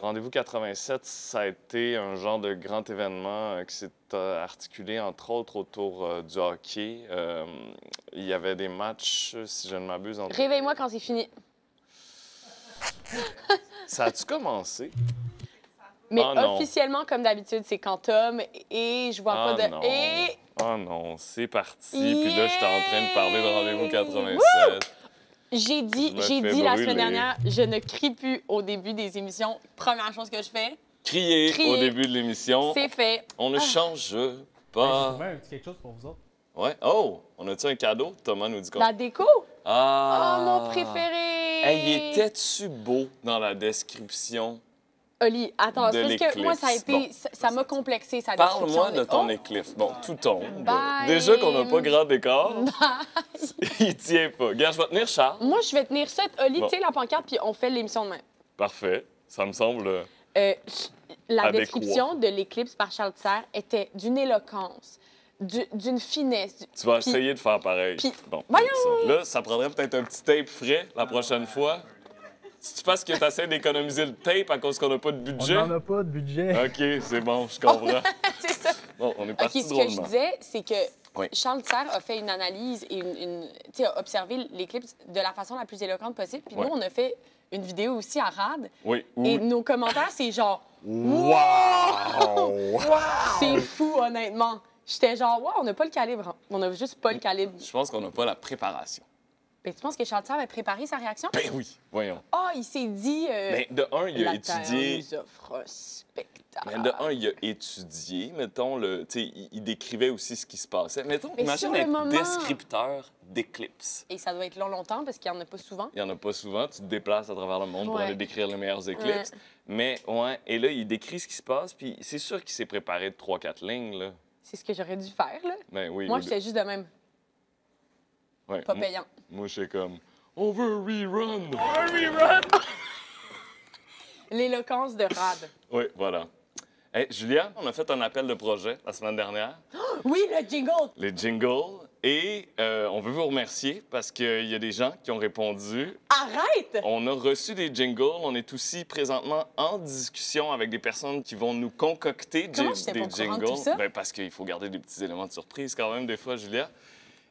Rendez-vous 87, ça a été un genre de grand événement qui s'est articulé, entre autres, autour du hockey. Il y avait des matchs, si je ne m'abuse... entre... Réveille-moi quand c'est fini. Ça a-tu commencé? Mais non. officiellement, comme d'habitude, c'est quand Tom et je vois pas de... Non. Et... Oh non, c'est parti. Puis là, j'étais en train de parler de Rendez-vous 87. J'ai dit la semaine dernière, je ne crie plus au début des émissions. Première chose que je fais. Crier au début de l'émission. C'est fait. On ne change pas. J'ai un petit quelque chose pour vous autres. Ouais. Oh, on a-tu un cadeau? Thomas nous dit quoi? La déco? Ah! Oh, mon préféré! Hey, il était-tu beau dans la description? Oli, attends, De c'est parce que moi, ça a été... bon. Ça m'a complexé, sa Parle-moi description. de ton éclipse. Bon, tout tombe. Bye. Déjà qu'on n'a pas grand décor. Il tient pas. Regarde, je vais tenir Charles. Moi, je vais tenir ça. Oli, Bon. tu sais, la pancarte, puis on fait l'émission demain. Parfait. Ça me semble... La Adéquat. description de l'éclipse par Charles Tisser était d'une éloquence, d'une finesse. Tu vas Puis- essayer de faire pareil. puis- Bon, Voyons! ça. Là, ça prendrait peut-être un petit tape frais la prochaine fois. Si tu penses que tu essaies d'économiser le tape à cause qu'on n'a pas de On budget... n'en a pas de budget. OK, c'est bon, je comprends. C'est ça. Bon, on est OK, parti ce que je drôlement. disais, c'est que Oui. Charles Tisser a fait une analyse et tu sais, a observé l'éclipse de la façon la plus éloquente possible. Puis Ouais. nous, on a fait une vidéo aussi à RAD. Oui. Et Oui. nos commentaires, c'est genre... Wow! C'est fou, honnêtement. J'étais genre, wow, on n'a pas le calibre. On a juste pas le calibre. Je pense qu'on n'a pas la préparation. Ben, tu penses que Charles Tisser avait préparé sa réaction? Ben oui, voyons. Ah, il s'est dit... Mais de un, il a la Terre étudié... nous offre un spectacle. Mais de un, il a étudié, mettons, tu sais, il décrivait aussi ce qui se passait. Mettons, Mais imagine sur le être moment- descripteur d'éclipses. Et ça doit être longtemps parce qu'il n'y en a pas souvent. Il n'y en a pas souvent. Tu te déplaces à travers le monde pour Ouais. aller décrire les meilleures éclipses. Mais, ouais, et là, il décrit ce qui se passe, puis c'est sûr qu'il s'est préparé de 3-4 lignes, là. C'est ce que j'aurais dû faire, là. Ben oui. Moi, oui, j'étais juste de même, ouais, pas payant. Moi, je suis comme... On veut un rerun! L'éloquence de Rad. Oui, voilà. Hey, Julia, on a fait un appel de projet la semaine dernière. Oui, le jingle! Les jingles. Et on veut vous remercier parce qu'il y a des gens qui ont répondu. Arrête! On a reçu des jingles. On est aussi présentement en discussion avec des personnes qui vont nous concocter Comment j'étais pas au courant de tout ça? Ben, parce qu'il faut garder des petits éléments de surprise quand même des fois, Julia.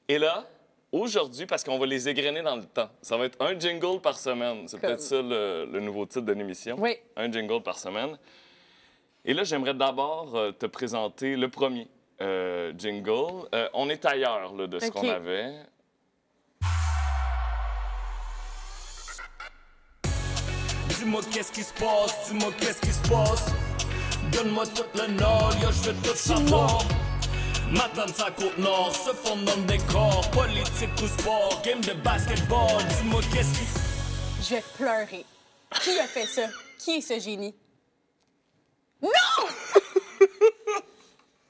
Et là, aujourd'hui, parce qu'on va les égrener dans le temps, ça va être un jingle par semaine. C'est peut-être ça le nouveau titre de l'émission. Oui. Un jingle par semaine. Et là, j'aimerais d'abord te présenter le premier jingle. On est ailleurs là, de ce OK. qu'on avait. Dis-moi qu'est-ce qui se passe, dis-moi qu'est-ce qui se passe. Donne-moi tout le nord, yo, je veux tout savoir. M'attendre sa côte nord, se fondre dans le décor. Politique ou sport, game de basketball. Dis-moi qu'est-ce qui... Je vais pleurer. Qui a fait ça? Qui est ce génie? Non!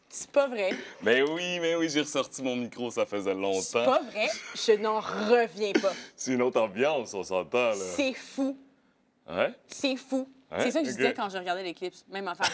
C'est pas vrai. Mais oui, j'ai ressorti mon micro, ça faisait C'est longtemps. pas vrai. Je n'en reviens pas. C'est une autre ambiance, on s'entend, là. C'est fou. Ouais? C'est fou. Ouais? C'est ça que je OK. disais quand je regardais l'éclipse. Même affaire.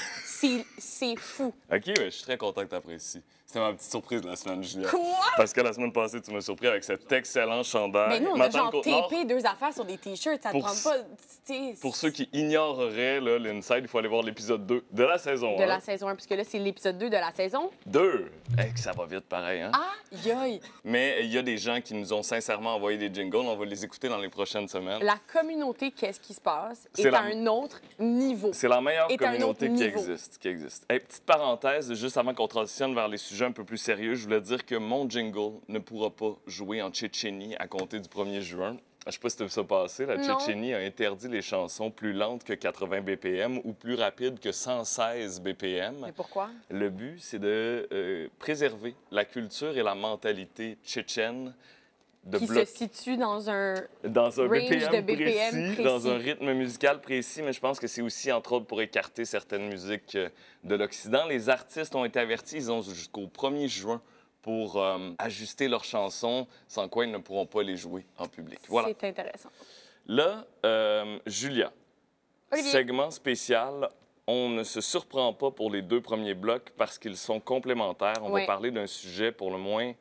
C'est fou. OK, mais je suis très content que tu apprécies. C'était ma petite surprise de la semaine, Julia. Quoi? Parce que la semaine passée, tu m'as surpris avec cet excellent chandail. Mais nous, on a M'attendre genre Côte-Nord. tapé deux affaires sur des T-shirts. Ça te Pour prend pas... tu sais, Pour ceux qui ignoreraient là, l'Inside, il faut aller voir l'épisode 2 de la saison De 1. la saison 1, puisque là, c'est l'épisode 2 de la saison. 2! Hey, que ça va vite pareil, hein? Aïe, aïe! Mais il y a des gens qui nous ont sincèrement envoyé des jingles. On va les écouter dans les prochaines semaines. La communauté, qu'est-ce qui se passe, C'est est la- à un autre niveau. C'est la meilleure Est à un communauté autre qui niveau. existe. Hey, petite parenthèse, juste avant qu'on transitionne vers les sujets un peu plus sérieux, je voulais dire que mon jingle ne pourra pas jouer en Tchétchénie à compter du 1er juin. Je sais pas si tu as vu ça passer. La Non. Tchétchénie a interdit les chansons plus lentes que 80 BPM ou plus rapides que 116 BPM. Mais pourquoi? Le but, c'est de préserver la culture et la mentalité tchétchène de Qui bloc. se situe dans un... Dans un range BPM, de BPM précis. dans un rythme musical précis, mais je pense que c'est aussi, entre autres, pour écarter certaines musiques de l'Occident. Les artistes ont été avertis, ils ont jusqu'au 1er juin pour ajuster leurs chansons, sans quoi ils ne pourront pas les jouer en public. Voilà. C'est intéressant. Là, Julia, Olivier. segment spécial. On ne se surprend pas pour les deux premiers blocs parce qu'ils sont complémentaires. On Oui. va parler d'un sujet pour le moins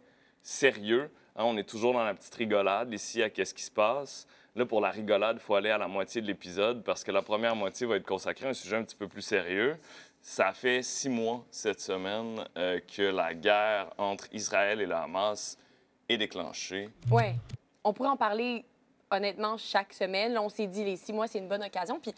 sérieux. Hein, on est toujours dans la petite rigolade ici à Qu'est-ce qui se passe? Là, pour la rigolade, il faut aller à la moitié de l'épisode parce que la première moitié va être consacrée à un sujet un petit peu plus sérieux. Ça fait 6 mois cette semaine que la guerre entre Israël et le Hamas est déclenchée. Oui. On pourrait en parler, honnêtement, chaque semaine. Là, on s'est dit, les 6 mois, c'est une bonne occasion. Puis,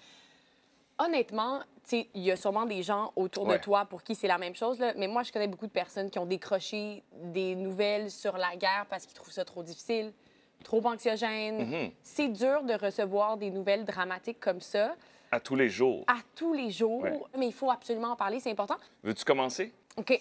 honnêtement, tu sais, il y a sûrement des gens autour de toi pour qui c'est la même chose. Là. Mais moi, je connais beaucoup de personnes qui ont décroché des nouvelles sur la guerre parce qu'ils trouvent ça trop difficile, trop anxiogène. C'est dur de recevoir des nouvelles dramatiques comme ça. À tous les jours. À tous les jours. Ouais. Mais il faut absolument en parler, c'est important. Veux-tu commencer? OK.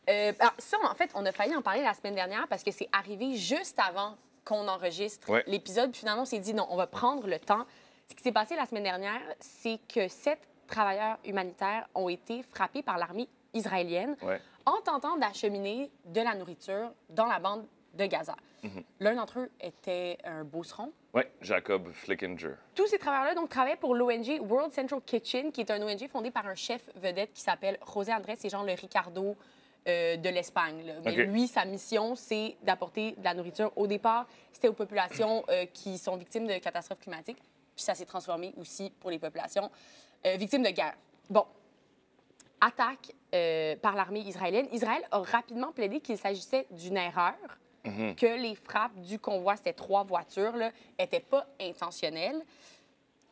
Alors, ça, en fait, on a failli en parler la semaine dernière parce que c'est arrivé juste avant qu'on enregistre l'épisode. Puis finalement, on s'est dit, non, on va prendre le temps. Ce qui s'est passé la semaine dernière, c'est que 7 travailleurs humanitaires ont été frappés par l'armée israélienne en tentant d'acheminer de la nourriture dans la bande de Gaza. L'un d'entre eux était un beauceron. Oui, Jacob Flickinger. Tous ces travailleurs-là donc, travaillaient pour l'ONG World Central Kitchen, qui est un ONG fondé par un chef vedette qui s'appelle José Andrés. C'est genre le Ricardo de l'Espagne. Là. Mais lui, sa mission, c'est d'apporter de la nourriture. Au départ, c'était aux populations qui sont victimes de catastrophes climatiques. Puis ça s'est transformé aussi pour les populations victimes de guerre. Bon. Attaque par l'armée israélienne. Israël a rapidement plaidé qu'il s'agissait d'une erreur, que les frappes du convoi, c'était 3 voitures, n'étaient pas intentionnelles.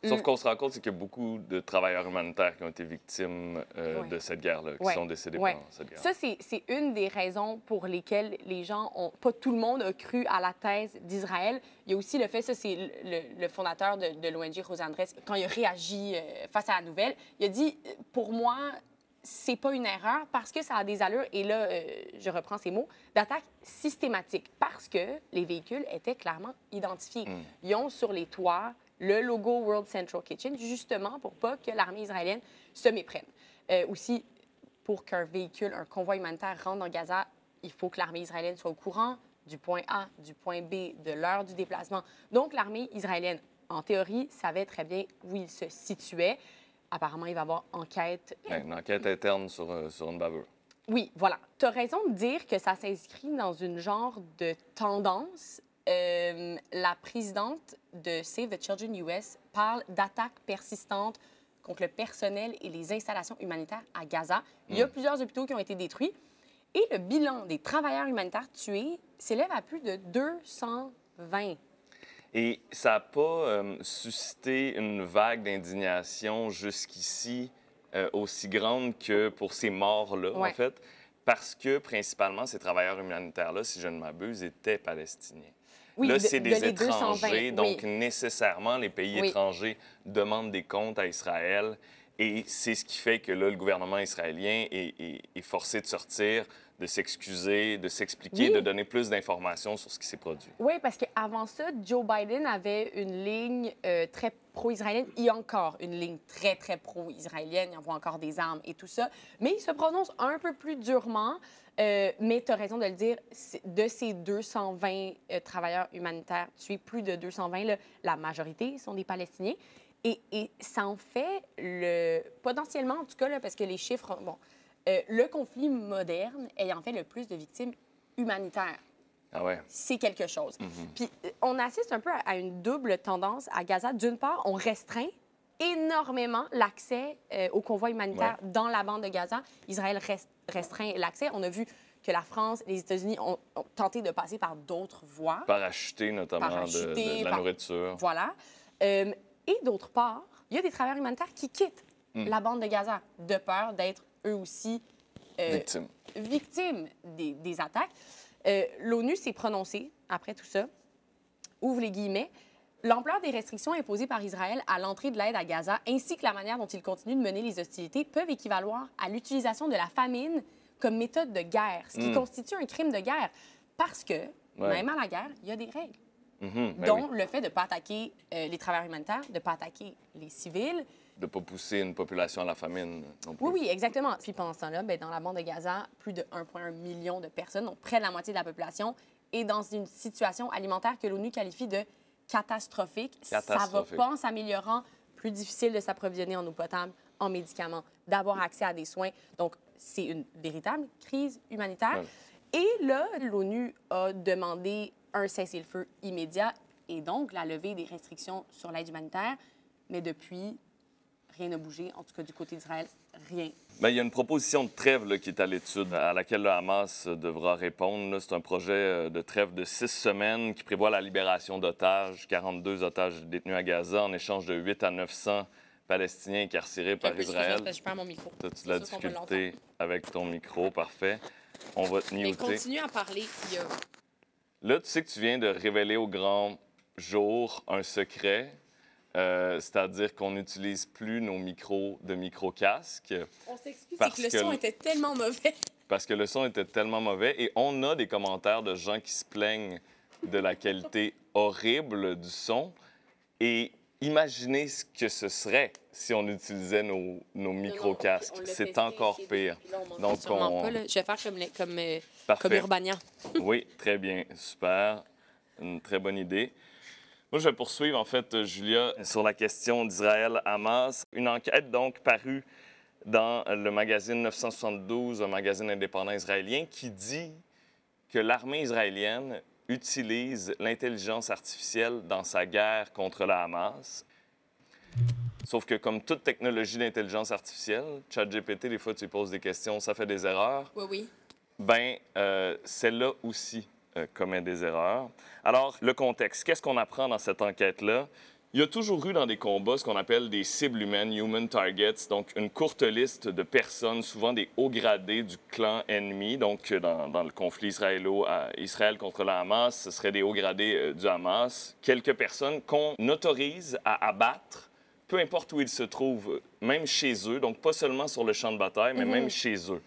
Sauf qu'on se rend compte, c'est qu'il y a beaucoup de travailleurs humanitaires qui ont été victimes de cette guerre-là, qui sont décédés pendant cette guerre. Ça, c'est une des raisons pour lesquelles les gens ont... Pas tout le monde a cru à la thèse d'Israël. Il y a aussi le fait, ça, c'est le fondateur de l'ONG, José Andrés, quand il a réagi face à la nouvelle, il a dit, pour moi, c'est pas une erreur parce que ça a des allures, et là, je reprends ces mots, d'attaque systématique, parce que les véhicules étaient clairement identifiés. Ils ont sur les toits le logo World Central Kitchen, justement pour pas que l'armée israélienne se méprenne. Aussi, pour qu'un véhicule, un convoi humanitaire rentre dans Gaza, il faut que l'armée israélienne soit au courant du point A, du point B, de l'heure du déplacement. Donc, l'armée israélienne, en théorie, savait très bien où il se situait. Apparemment, il va y avoir enquête. Une enquête interne sur une bavure. Oui, voilà. Tu as raison de dire que ça s'inscrit dans une genre de tendance. La présidente de Save the Children US parle d'attaques persistantes contre le personnel et les installations humanitaires à Gaza. Il y a plusieurs hôpitaux qui ont été détruits. Et le bilan des travailleurs humanitaires tués s'élève à plus de 220. Et ça n'a pas suscité une vague d'indignation jusqu'ici aussi grande que pour ces morts-là, en fait, parce que principalement, ces travailleurs humanitaires-là, si je ne m'abuse, étaient palestiniens. Oui, là, c'est des étrangers, 220, donc nécessairement, les pays étrangers demandent des comptes à Israël. Et c'est ce qui fait que là, le gouvernement israélien est forcé de sortir, de s'excuser, de s'expliquer, de donner plus d'informations sur ce qui s'est produit. Oui, parce qu'avant ça, Joe Biden avait une ligne très pro-israélienne. Il y a encore une ligne très, très pro-israélienne. Il envoie encore des armes et tout ça. Mais il se prononce un peu plus durement. Mais tu as raison de le dire, de ces 220 travailleurs humanitaires tués, plus de 220, là, la majorité sont des Palestiniens. Et ça en fait, potentiellement en tout cas, là, parce que les chiffres... Bon, le conflit moderne ayant fait le plus de victimes humanitaires. Ah ouais. C'est quelque chose. Puis on assiste un peu à une double tendance à Gaza. D'une part, on restreint énormément l'accès aux convois humanitaires dans la bande de Gaza. Israël restreint l'accès. On a vu que la France, les États-Unis ont tenté de passer par d'autres voies. Parachuter notamment de la nourriture. Voilà. Et d'autre part, il y a des travailleurs humanitaires qui quittent la bande de Gaza de peur d'être eux aussi victimes des attaques. L'ONU s'est prononcée après tout ça. Ouvre les guillemets. L'ampleur des restrictions imposées par Israël à l'entrée de l'aide à Gaza, ainsi que la manière dont il continue de mener les hostilités, peuvent équivaloir à l'utilisation de la famine comme méthode de guerre, ce qui constitue un crime de guerre. Parce que, même à la guerre, il y a des règles. dont le fait de ne pas attaquer les travailleurs humanitaires, de ne pas attaquer les civils. De ne pas pousser une population à la famine non plus. Oui, exactement. Puis pendant ce temps-là, dans la bande de Gaza, plus de 1,1 million de personnes, donc près de la moitié de la population, est dans une situation alimentaire que l'ONU qualifie de catastrophique. Ça ne va pas en s'améliorant, plus difficile de s'approvisionner en eau potable, en médicaments, d'avoir accès à des soins. Donc, c'est une véritable crise humanitaire. Ouais. Et là, l'ONU a demandé un cessez-le-feu immédiat et donc la levée des restrictions sur l'aide humanitaire. Mais depuis, rien n'a bougé, en tout cas du côté d'Israël, rien. Bien, il y a une proposition de trêve là, qui est à l'étude, à laquelle le Hamas devra répondre. C'est un projet de trêve de 6 semaines qui prévoit la libération d'otages, 42 otages détenus à Gaza, en échange de 8 à 900 Palestiniens incarcérés par Israël. Je perds mon micro. As-tu de la difficulté avec ton micro? Parfait. On va te muter. Mais continue à parler. Là, tu sais que tu viens de révéler au grand jour un secret. C'est-à-dire qu'on n'utilise plus nos micros de micro-casques. On s'excuse, c'est que le son était tellement mauvais. Parce que le son était tellement mauvais. Et on a des commentaires de gens qui se plaignent de la qualité horrible du son. Et imaginez ce que ce serait si on utilisait nos micro-casques. C'est encore pire. Donc, pas, là. Je vais faire comme Urbania. Oui, très bien. Super. Une très bonne idée. Moi, je vais poursuivre, en fait, Julia, sur la question d'Israël-Hamas. Une enquête, donc, parue dans le magazine 972, un magazine indépendant israélien, qui dit que l'armée israélienne utilise l'intelligence artificielle dans sa guerre contre la Hamas. Sauf que, comme toute technologie d'intelligence artificielle, ChatGPT, des fois, tu lui poses des questions, ça fait des erreurs. Oui. Bien, celle-là aussi commet des erreurs. Alors, le contexte, qu'est-ce qu'on apprend dans cette enquête-là? Il y a toujours eu dans des combats ce qu'on appelle des cibles humaines, human targets, donc une courte liste de personnes, souvent des hauts gradés du clan ennemi. Donc, dans le conflit Israël contre la Hamas, ce serait des hauts gradés du Hamas. Quelques personnes qu'on autorise à abattre, peu importe où ils se trouvent, même chez eux, donc pas seulement sur le champ de bataille, mais même chez eux.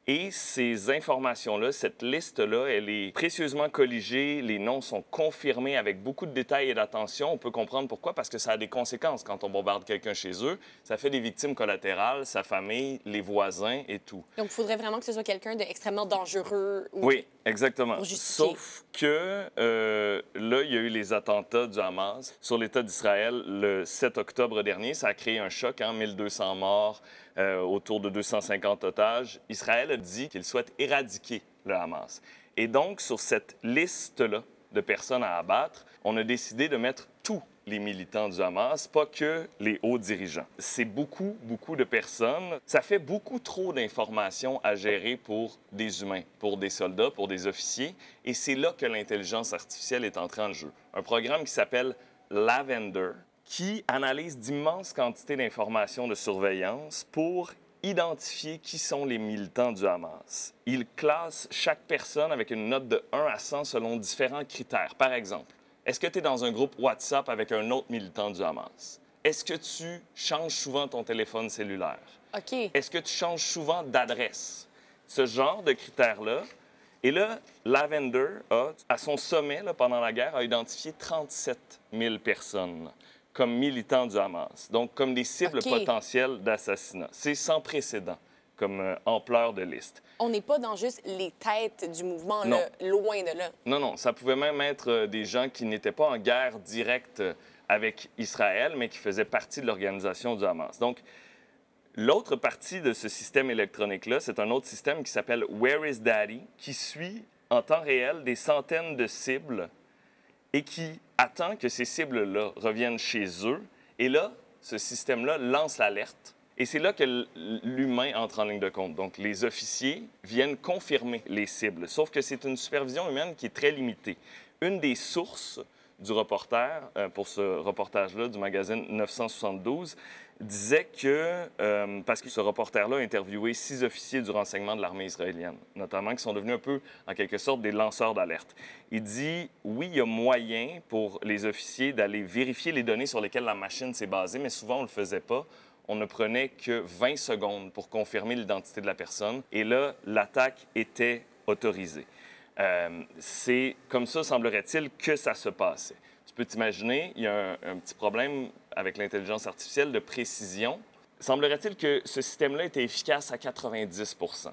Et ces informations-là, cette liste-là, elle est précieusement colligée. Les noms sont confirmés avec beaucoup de détails et d'attention. On peut comprendre pourquoi, parce que ça a des conséquences quand on bombarde quelqu'un chez eux. Ça fait des victimes collatérales, sa famille, les voisins et tout. Donc, il faudrait vraiment que ce soit quelqu'un d'extrêmement dangereux. Oui, exactement. Sauf que là, il y a eu les attentats du Hamas sur l'État d'Israël le 7 octobre dernier. Ça a créé un choc, 1200 morts. Autour de 250 otages. Israël a dit qu'il souhaite éradiquer le Hamas. Et donc, sur cette liste-là de personnes à abattre, on a décidé de mettre tous les militants du Hamas, pas que les hauts dirigeants. C'est beaucoup, beaucoup de personnes. Ça fait beaucoup trop d'informations à gérer pour des humains, pour des soldats, pour des officiers. Et c'est là que l'intelligence artificielle est entrée en jeu. Un programme qui s'appelle Lavender, qui analyse d'immenses quantités d'informations de surveillance pour identifier qui sont les militants du Hamas. Il classe chaque personne avec une note de 1 à 100 selon différents critères. Par exemple, est-ce que tu es dans un groupe WhatsApp avec un autre militant du Hamas? Est-ce que tu changes souvent ton téléphone cellulaire? OK. Est-ce que tu changes souvent d'adresse? Ce genre de critères-là. Et là, Lavender, à son sommet, là, pendant la guerre, a identifié 37 000 personnes comme militants du Hamas, donc comme des cibles potentielles d'assassinat. C'est sans précédent comme ampleur de liste. On n'est pas dans juste les têtes du mouvement, là, loin de là. Non, ça pouvait même être des gens qui n'étaient pas en guerre directe avec Israël, mais qui faisaient partie de l'organisation du Hamas. Donc, l'autre partie de ce système électronique-là, c'est un autre système qui s'appelle Where is Daddy, qui suit en temps réel des centaines de cibles et qui attend que ces cibles-là reviennent chez eux. Et là, ce système-là lance l'alerte. Et c'est là que l'humain entre en ligne de compte. Donc, les officiers viennent confirmer les cibles. Sauf que c'est une supervision humaine qui est très limitée. Une des sources du reporter, pour ce reportage-là du magazine 972, disait que, parce que ce reporter-là a interviewé 6 officiers du renseignement de l'armée israélienne, notamment qui sont devenus un peu, en quelque sorte, des lanceurs d'alerte. Il dit, oui, il y a moyen pour les officiers d'aller vérifier les données sur lesquelles la machine s'est basée, mais souvent, on ne le faisait pas. On ne prenait que 20 secondes pour confirmer l'identité de la personne. Et là, l'attaque était autorisée. C'est comme ça, semblerait-il, que ça se passait. Tu peux t'imaginer, il y a un petit problème avec l'intelligence artificielle de précision. Semblerait-il que ce système-là était efficace à 90 %.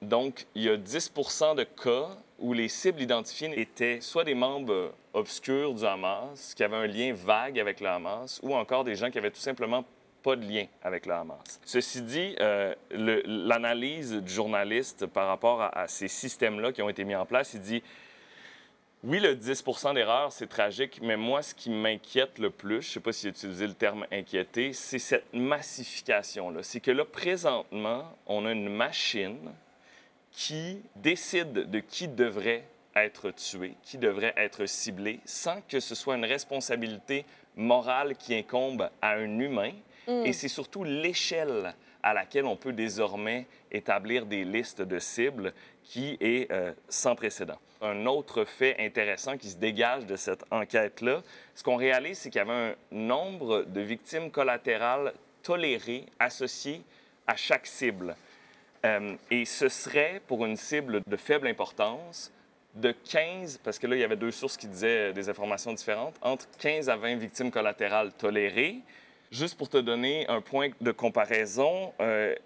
Donc, il y a 10 % de cas où les cibles identifiées étaient soit des membres obscurs du Hamas, qui avaient un lien vague avec le Hamas, ou encore des gens qui avaient tout simplement pas de lien avec le Hamas. Ceci dit, l'analyse du journaliste par rapport à ces systèmes-là qui ont été mis en place, il dit Oui, le 10 d'erreur, c'est tragique, mais moi, ce qui m'inquiète le plus, je ne sais pas si j'ai utilisé le terme inquiéter, c'est cette massification-là. C'est que là, présentement, on a une machine qui décide de qui devrait être tué, qui devrait être ciblé, sans que ce soit une responsabilité morale qui incombe à un humain. Et c'est surtout l'échelle à laquelle on peut désormais établir des listes de cibles qui est sans précédent. Un autre fait intéressant qui se dégage de cette enquête-là, ce qu'on réalise, c'est qu'il y avait un nombre de victimes collatérales tolérées associées à chaque cible. Et ce serait, pour une cible de faible importance, de 15, parce que là, il y avait deux sources qui disaient des informations différentes, entre 15 à 20 victimes collatérales tolérées. Juste pour te donner un point de comparaison,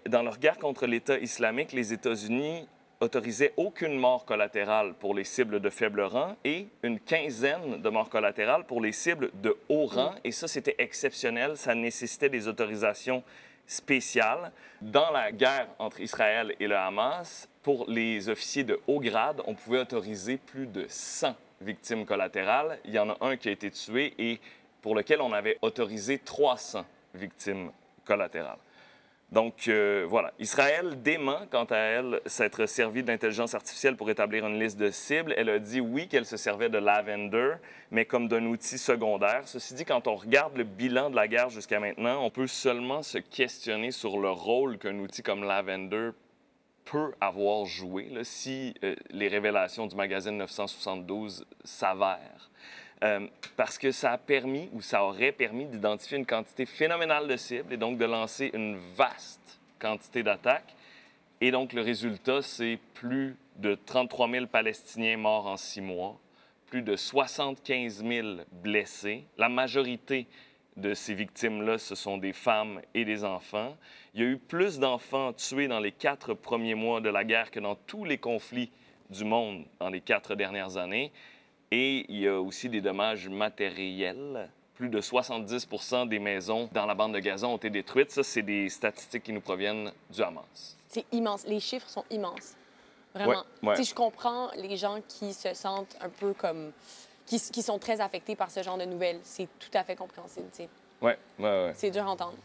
dans leur guerre contre l'État islamique, les États-Unis autorisaient aucune mort collatérale pour les cibles de faible rang et une quinzaine de morts collatérales pour les cibles de haut rang. Et ça, c'était exceptionnel. Ça nécessitait des autorisations spéciales. Dans la guerre entre Israël et le Hamas, pour les officiers de haut grade, on pouvait autoriser plus de 100 victimes collatérales. Il y en a un qui a été tué et pour lequel on avait autorisé 300 victimes collatérales. Donc, voilà. Israël dément, quant à elle, s'être servie d'intelligence artificielle pour établir une liste de cibles. Elle a dit, oui, qu'elle se servait de Lavender, mais comme d'un outil secondaire. Ceci dit, quand on regarde le bilan de la guerre jusqu'à maintenant, on peut seulement se questionner sur le rôle qu'un outil comme Lavender peut avoir joué, là, si les révélations du magazine 972 s'avèrent. Parce que ça a permis, ou ça aurait permis, d'identifier une quantité phénoménale de cibles et donc de lancer une vaste quantité d'attaques. Et donc, le résultat, c'est plus de 33 000 Palestiniens morts en 6 mois, plus de 75 000 blessés. La majorité de ces victimes-là, ce sont des femmes et des enfants. Il y a eu plus d'enfants tués dans les 4 premiers mois de la guerre que dans tous les conflits du monde dans les 4 dernières années. Et il y a aussi des dommages matériels. Plus de 70 des maisons dans la bande de Gaza ont été détruites. Ça, c'est des statistiques qui nous proviennent du Hamas. C'est immense. Les chiffres sont immenses. Vraiment. Ouais. Je comprends les gens qui se sentent un peu comme... qui sont très affectés par ce genre de nouvelles. C'est tout à fait compréhensible. Oui. C'est dur à entendre.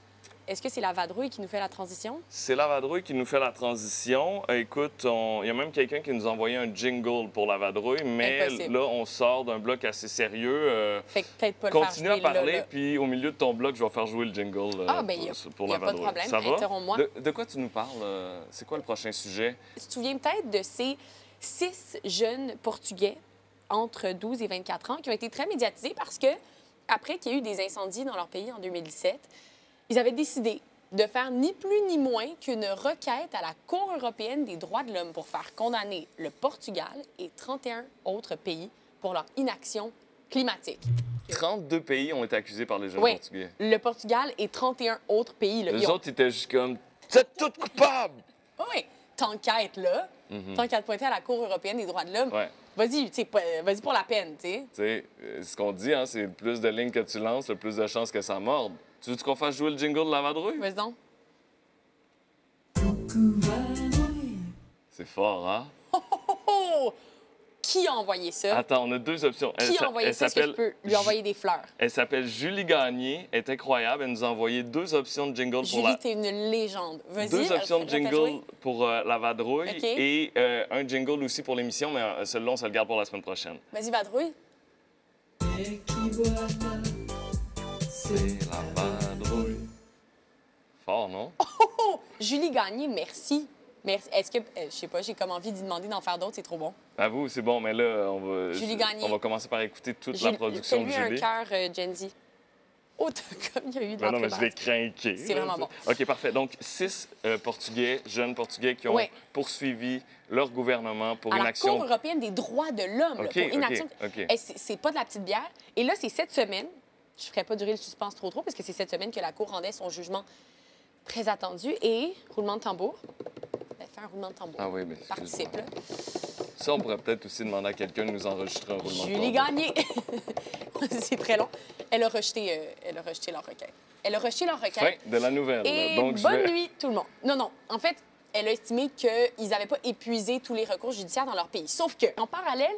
Est-ce que c'est la vadrouille qui nous fait la transition? C'est la vadrouille qui nous fait la transition. Écoute, il y a même quelqu'un qui nous a envoyé un jingle pour la vadrouille, mais Impossible. là, on sort d'un bloc assez sérieux. Fait que peut-être pas Continue le à faire parler, là. puis au milieu de ton bloc, je vais faire jouer le jingle pour y la a pas de vadrouille. problème. Ça va? Interromps-moi. De quoi tu nous parles? C'est quoi le prochain sujet? Tu te souviens peut-être de ces 6 jeunes Portugais entre 12 et 24 ans qui ont été très médiatisés parce que, après qu'il y a eu des incendies dans leur pays en 2017, ils avaient décidé de faire ni plus ni moins qu'une requête à la Cour européenne des droits de l'homme pour faire condamner le Portugal et 31 autres pays pour leur inaction climatique. 32 pays ont été accusés par les jeunes Oui, Portugais. le Portugal et 31 autres pays. Là, Les autres étaient juste comme « Vous êtes tous coupables! Oui, t'enquêtes là, tant qu'à te pointer à la Cour européenne des droits de l'homme, Ouais. vas-y, vas-y pour la peine, tu sais. » Tu sais, ce qu'on dit, hein, c'est le plus de lignes que tu lances, le plus de chances que ça morde. Tu veux qu'on fasse jouer le jingle de la vadrouille? Vas-y donc. C'est fort, hein? Oh! Qui a envoyé ça? Attends, on a 2 options. Qui a envoyé ça? Est-ce que je peux lui envoyer des fleurs? Elle s'appelle Julie Gagné. Elle est incroyable. Elle nous a envoyé 2 options de jingle pour Julie, t'es une légende. Vas-y. 2 options de refais jingle jouer. pour la vadrouille OK. et un jingle aussi pour l'émission, mais celui-là, on se le garde pour la semaine prochaine. Vas-y, vadrouille. C'est la vadrouille. Fort, non? Oh! Julie Gagné, merci. Merci. Est-ce que, je sais pas, j'ai comme envie d'y demander d'en faire d'autres, c'est trop bon. Avoue, c'est bon, mais là, Julie Gagné. on va commencer par écouter toute la production de Fais-lui Julie. un cœur Gen Z. Oh, comme il y a eu de Ben non, mais je l'ai l'entraînement. craqué. C'est vraiment bon. OK, parfait. Donc, 6 Portugais, jeunes Portugais qui ont Ouais. poursuivi leur gouvernement pour À une la action... Cour européenne des droits de l'homme, là, OK, pour inaction. OK. C'est pas de la petite bière. Et là, c'est cette semaine, je ne ferai pas durer le suspense trop, parce que c'est cette semaine que la Cour rendait son jugement très attendu. Et, roulement de tambour. Ben, fais un roulement de tambour. Ah oui, mais excuse-moi. Participe, là. Ça, on pourrait peut-être aussi demander à quelqu'un de nous enregistrer un roulement de Julie tambour. Gagné. C'est très long. Elle a rejeté leur requête. Elle a rejeté leur requête. Fin de la nouvelle. Et Donc, bonne nuit, tout le monde. Non. En fait, elle a estimé qu'ils n'avaient pas épuisé tous les recours judiciaires dans leur pays. Sauf que, en parallèle,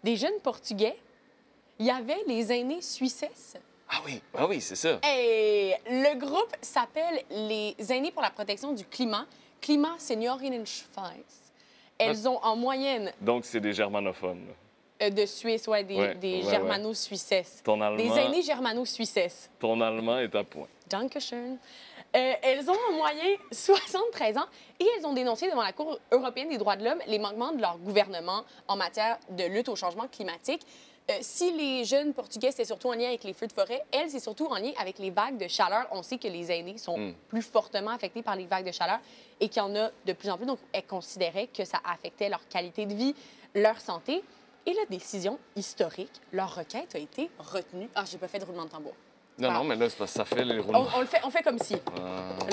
des jeunes Portugais, il y avait les aînés Suissesses. Ah oui, c'est ça. Et le groupe s'appelle les Aînés pour la protection du climat, Klima Seniorinnenschweiz. Elles ont en moyenne... Donc, c'est des germanophones. De Suisse, ouais, des germano-suissesses. Ton allemand... Des aînés germano-suissesses. Ton allemand est à point. Dankeschön. Elles ont en moyenne 73 ans et elles ont dénoncé devant la Cour européenne des droits de l'homme les manquements de leur gouvernement en matière de lutte au changement climatique. Si les jeunes Portugais, c'est surtout en lien avec les feux de forêt, elles, c'est surtout en lien avec les vagues de chaleur. On sait que les aînés sont plus fortement affectés par les vagues de chaleur et qu'il y en a de plus en plus. Donc, elles considéraient que ça affectait leur qualité de vie, leur santé. Et la décision historique, leur requête a été retenue. Ah, j'ai pas fait de roulement de tambour. Non, Voilà. non, mais là, c'est parce que ça fait les roulements. On fait comme si.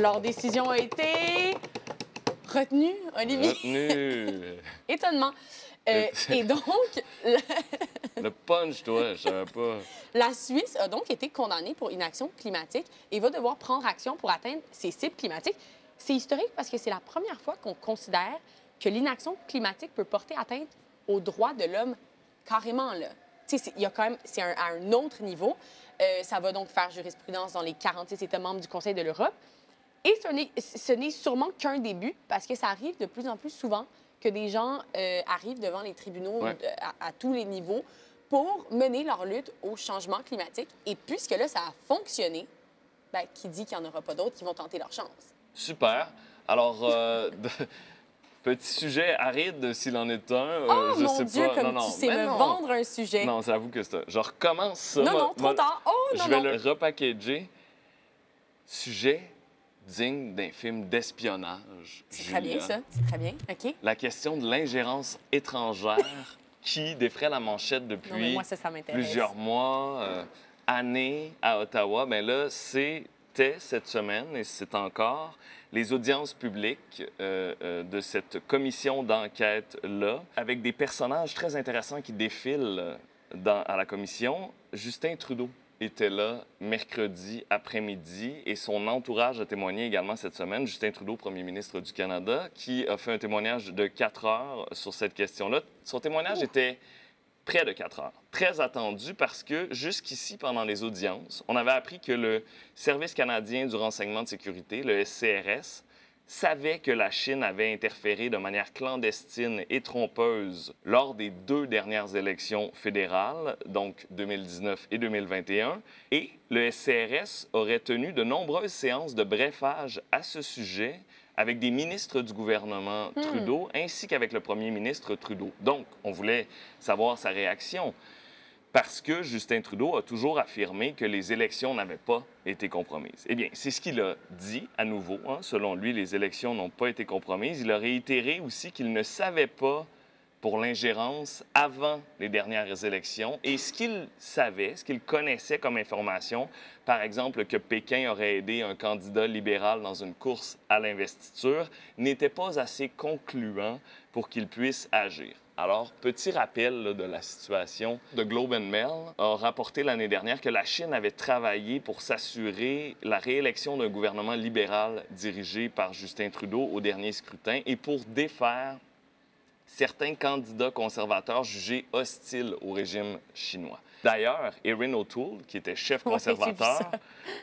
Leur décision a été retenue, Olivier. Retenu. Étonnement. Et donc, Le punch, toi, je savais pas. la Suisse a donc été condamnée pour inaction climatique et va devoir prendre action pour atteindre ses cibles climatiques. C'est historique parce que c'est la première fois qu'on considère que l'inaction climatique peut porter atteinte aux droits de l'homme carrément, là. Tu sais, il y a quand même... C'est à un autre niveau. Ça va donc faire jurisprudence dans les 46 États membres du Conseil de l'Europe. Et ce n'est sûrement qu'un début parce que ça arrive de plus en plus souvent que des gens arrivent devant les tribunaux à tous les niveaux pour mener leur lutte au changement climatique. Et puisque là, ça a fonctionné, bien, qui dit qu'il n'y en aura pas d'autres qui vont tenter leur chance? Super. Alors, petit sujet aride, s'il en est un. Oh, je mon sais Dieu, pas. comme non, tu sais mais me non. vendre un sujet. Non, j'avoue que c'est... Je recommence ça. Non, trop tard. Oh, non, Je vais non. le repackager. Sujet digne d'un film d'espionnage. C'est très bien, Julia. ça. C'est très bien. OK. La question de l'ingérence étrangère qui défraie la manchette Non, mais depuis moi, ça m'intéresse. plusieurs mois, années à Ottawa. Bien là, c'était cette semaine et c'est encore les audiences publiques de cette commission d'enquête-là, avec des personnages très intéressants qui défilent à la commission. Justin Trudeau était là mercredi après-midi et son entourage a témoigné également cette semaine. Justin Trudeau, premier ministre du Canada, qui a fait un témoignage de 4 heures sur cette question-là. Son témoignage était près de 4 heures. Très attendu parce que jusqu'ici, pendant les audiences, on avait appris que le Service canadien du renseignement de sécurité, le SCRS, savait que la Chine avait interféré de manière clandestine et trompeuse lors des 2 dernières élections fédérales, donc 2019 et 2021, et le SCRS aurait tenu de nombreuses séances de brefage à ce sujet avec des ministres du gouvernement Trudeau ainsi qu'avec le premier ministre Trudeau. Donc, on voulait savoir sa réaction. Parce que Justin Trudeau a toujours affirmé que les élections n'avaient pas été compromises. Eh bien, c'est ce qu'il a dit à nouveau. Hein. Selon lui, les élections n'ont pas été compromises. Il a réitéré aussi qu'il ne savait pas pour l'ingérence avant les dernières élections. Et ce qu'il savait, ce qu'il connaissait comme information, par exemple que Pékin aurait aidé un candidat libéral dans une course à l'investiture, n'était pas assez concluant pour qu'il puisse agir. Alors, petit rappel là, de la situation. The Globe and Mail a rapporté l'année dernière que la Chine avait travaillé pour s'assurer la réélection d'un gouvernement libéral dirigé par Justin Trudeau au dernier scrutin et pour défaire certains candidats conservateurs jugés hostiles au régime chinois. D'ailleurs, Erin O'Toole, qui était chef conservateur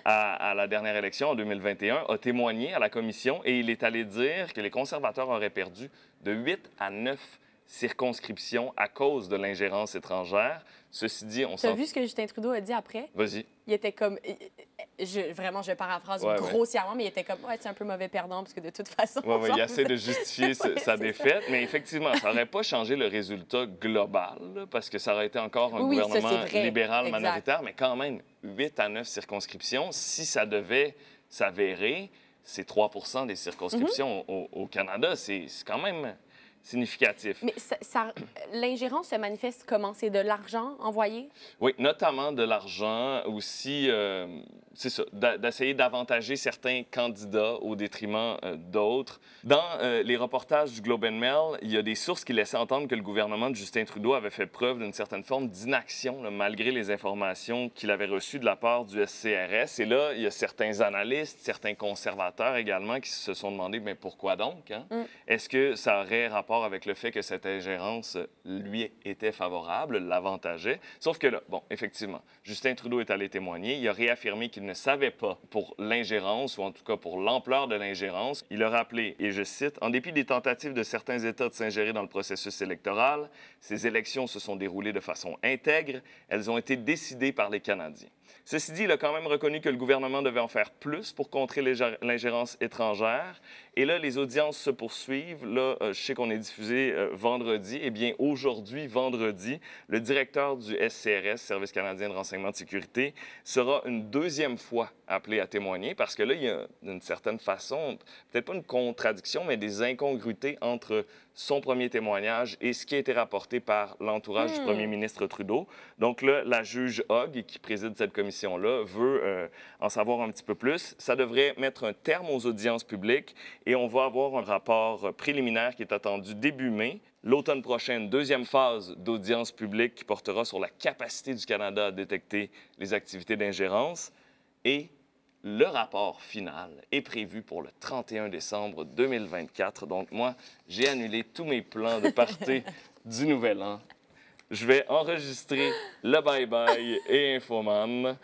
à la dernière élection en 2021, a témoigné à la commission et il est allé dire que les conservateurs auraient perdu de 8 à 9 circonscriptions à cause de l'ingérence étrangère. Ceci dit, on Tu as vu ce que Justin Trudeau a dit après? Vas-y. Il était comme... Vraiment, je paraphrase grossièrement, mais il était comme, ouais, c'est un peu mauvais perdant, parce que de toute façon... Oui, il essaie de justifier sa défaite, mais effectivement, ça n'aurait pas changé le résultat global, là, parce que ça aurait été encore un gouvernement libéral minoritaire, mais quand même, 8 à 9 circonscriptions, si ça devait s'avérer, c'est 3 des circonscriptions au Canada, c'est quand même significatif. Mais l'ingérence se manifeste comment? C'est de l'argent envoyé? Oui, notamment de l'argent, aussi, c'est ça, d'essayer d'avantager certains candidats au détriment d'autres. Dans les reportages du Globe and Mail, il y a des sources qui laissaient entendre que le gouvernement de Justin Trudeau avait fait preuve d'une certaine forme d'inaction, là, malgré les informations qu'il avait reçues de la part du SCRS. Et là, il y a certains analystes, certains conservateurs également qui se sont demandé, mais pourquoi donc? Hein? Est-ce que ça aurait rapport rapport avec le fait que cette ingérence lui était favorable, l'avantageait. Sauf que là, bon, effectivement, Justin Trudeau est allé témoigner. Il a réaffirmé qu'il ne savait pas pour l'ingérence, ou en tout cas pour l'ampleur de l'ingérence. Il a rappelé, et je cite, « En dépit des tentatives de certains États de s'ingérer dans le processus électoral, ces élections se sont déroulées de façon intègre. Elles ont été décidées par les Canadiens. » Ceci dit, il a quand même reconnu que le gouvernement devait en faire plus pour contrer l'ingérence étrangère. Et là, les audiences se poursuivent. Là, je sais qu'on est diffusé vendredi. Eh bien, aujourd'hui, vendredi, le directeur du SCRS, Service canadien de renseignement de sécurité, sera une deuxième fois appelé à témoigner parce que là, il y a d'une certaine façon, peut-être pas une contradiction, mais des incongruités entre son premier témoignage et ce qui a été rapporté par l'entourage du premier ministre Trudeau. Donc là, la juge Hogg, qui préside cette commission-là, veut en savoir un petit peu plus. Ça devrait mettre un terme aux audiences publiques et on va avoir un rapport préliminaire qui est attendu début mai. L'automne prochain, une deuxième phase d'audience publique qui portera sur la capacité du Canada à détecter les activités d'ingérence. Et le rapport final est prévu pour le 31 décembre 2024. Donc moi, j'ai annulé tous mes plans de party du Nouvel An. Je vais enregistrer le bye-bye et Infoman.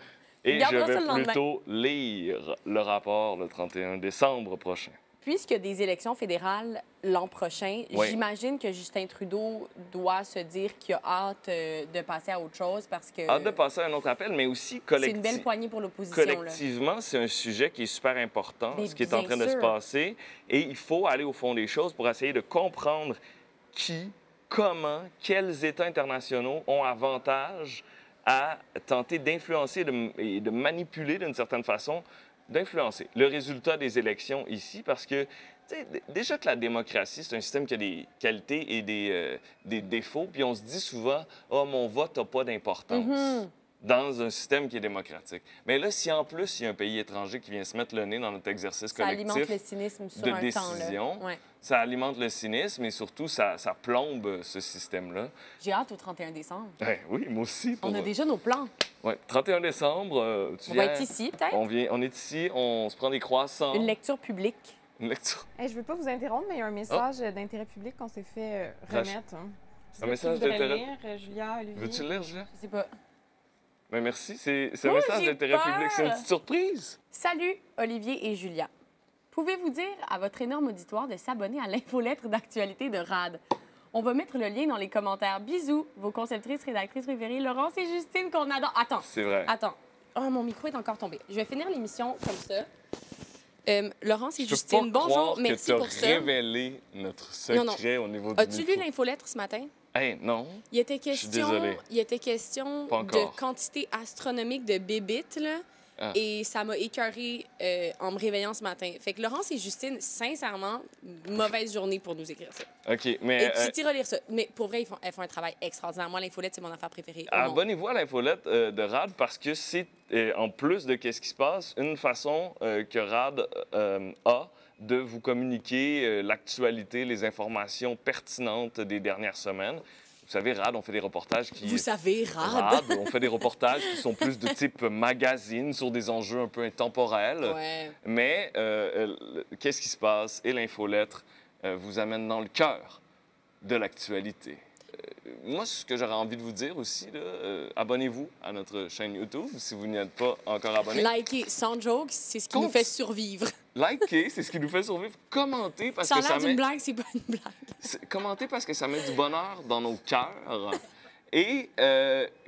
Et je vais plutôt lire le rapport le 31 décembre prochain. Puisqu'il y a des élections fédérales l'an prochain, oui. J'imagine que Justin Trudeau doit se dire qu'il a hâte de passer à autre chose parce que... Hâte de passer à un autre appel, mais aussi c'est une belle poignée pour l'opposition. Collectivement, c'est un sujet qui est super important, mais ce qui est en train de se passer. Et il faut aller au fond des choses pour essayer de comprendre qui, comment, quels États internationaux ont avantage à tenter d'influencer et de manipuler d'une certaine façon d'influencer le résultat des élections ici, parce que déjà que la démocratie, c'est un système qui a des qualités et des défauts, puis on se dit souvent « Ah, oh, mon vote n'a pas d'importance dans un système qui est démocratique. Mais là, si en plus, il y a un pays étranger qui vient se mettre le nez dans notre exercice collectif alimente le cynisme sur de un décision, temps, là. Ouais. Ça alimente le cynisme et surtout, ça plombe ce système-là. J'ai hâte au 31 décembre. Oui, moi aussi. On a déjà nos plans. Oui, 31 décembre, on va être ici, peut-être? On est ici, on se prend des croissants. Une lecture publique. Une lecture. Hey, je ne veux pas vous interrompre, mais il y a un message d'intérêt public qu'on s'est fait remettre. Hein. Un message d'intérêt... lire, Julia, Olivier? Veux-tu le lire, Julia? Je sais pas. Mais merci, c'est un message d'intérêt public. C'est une petite surprise. Salut, Olivier et Julia. Pouvez-vous dire à votre énorme auditoire de s'abonner à l'infolettre d'actualité de RAD? On va mettre le lien dans les commentaires. Bisous, vos conceptrices, rédactrices préférées, Laurence et Justine, qu'on adore. Attends. C'est vrai. Attends. Oh, mon micro est encore tombé. Je vais finir l'émission comme ça. Laurence et Justine, bonjour, merci pour ça. Tu as révélé notre secret au niveau du micro. As-tu lu l'infolettre ce matin? Hey, non. Il était question, je suis désolé. Il était question de quantité astronomique de bébites, là. Ah. Et ça m'a écœurée en me réveillant ce matin. Fait que Laurence et Justine, sincèrement, mauvaise journée pour nous écrire ça. OK, mais... Et tu iras lire ça. Mais pour vrai, elles font un travail extraordinaire. Moi, l'infolette, c'est mon affaire préférée. Abonnez-vous à l'infolette de RAD parce que c'est, en plus de qu'est-ce qui se passe, une façon que RAD a de vous communiquer l'actualité, les informations pertinentes des dernières semaines. Vous savez, RAD, on fait des reportages qui... Vous savez, RAD? On fait des reportages qui sont plus de type magazine, sur des enjeux un peu intemporels. Ouais. Mais qu'est-ce qui se passe? Et l'infolettre vous amène dans le cœur de l'actualité. Moi, ce que j'aurais envie de vous dire aussi, abonnez-vous à notre chaîne YouTube si vous n'y êtes pas encore abonné. Likez, sans joke, c'est ce qui nous fait survivre. Likez, c'est ce qui nous fait survivre. Commentez parce que ça met... Ça a l'air d'une blague, c'est pas une blague. Commentez parce que ça met du bonheur dans nos cœurs. Et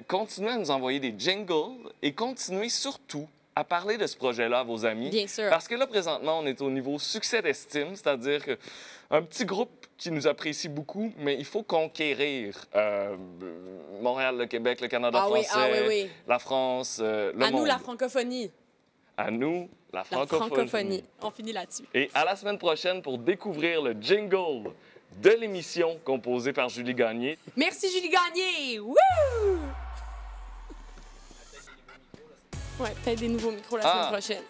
continuez à nous envoyer des jingles et continuez surtout à parler de ce projet-là à vos amis. Bien sûr. Parce que là, présentement, on est au niveau succès d'estime, c'est-à-dire qu'un petit groupe qui nous apprécie beaucoup, mais il faut conquérir Montréal, le Québec, le Canada français, la France, le monde. À nous, la francophonie. À nous, la francophonie. On finit là-dessus. Et à la semaine prochaine pour découvrir le jingle de l'émission composée par Julie Gagné. Merci, Julie Gagné! Wouh! Ouais, peut-être des nouveaux micros la semaine prochaine.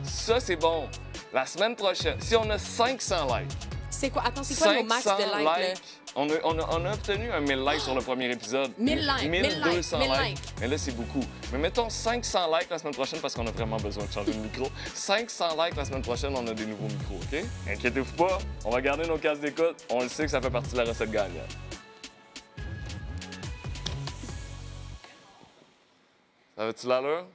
Ça, c'est bon. La semaine prochaine, si on a 500 likes. C'est quoi? Attends, c'est quoi nos max de likes? On a obtenu un 1000 likes sur le premier épisode. 1000 likes, 1200 1000 likes. likes. Mais là, c'est beaucoup. Mais mettons 500 likes la semaine prochaine parce qu'on a vraiment besoin de changer de micro. 500 likes la semaine prochaine, on a des nouveaux micros, OK? Inquiétez-vous pas, on va garder nos cases d'écoute. On le sait que ça fait partie de la recette gagnante. Ça va-tu l'allure?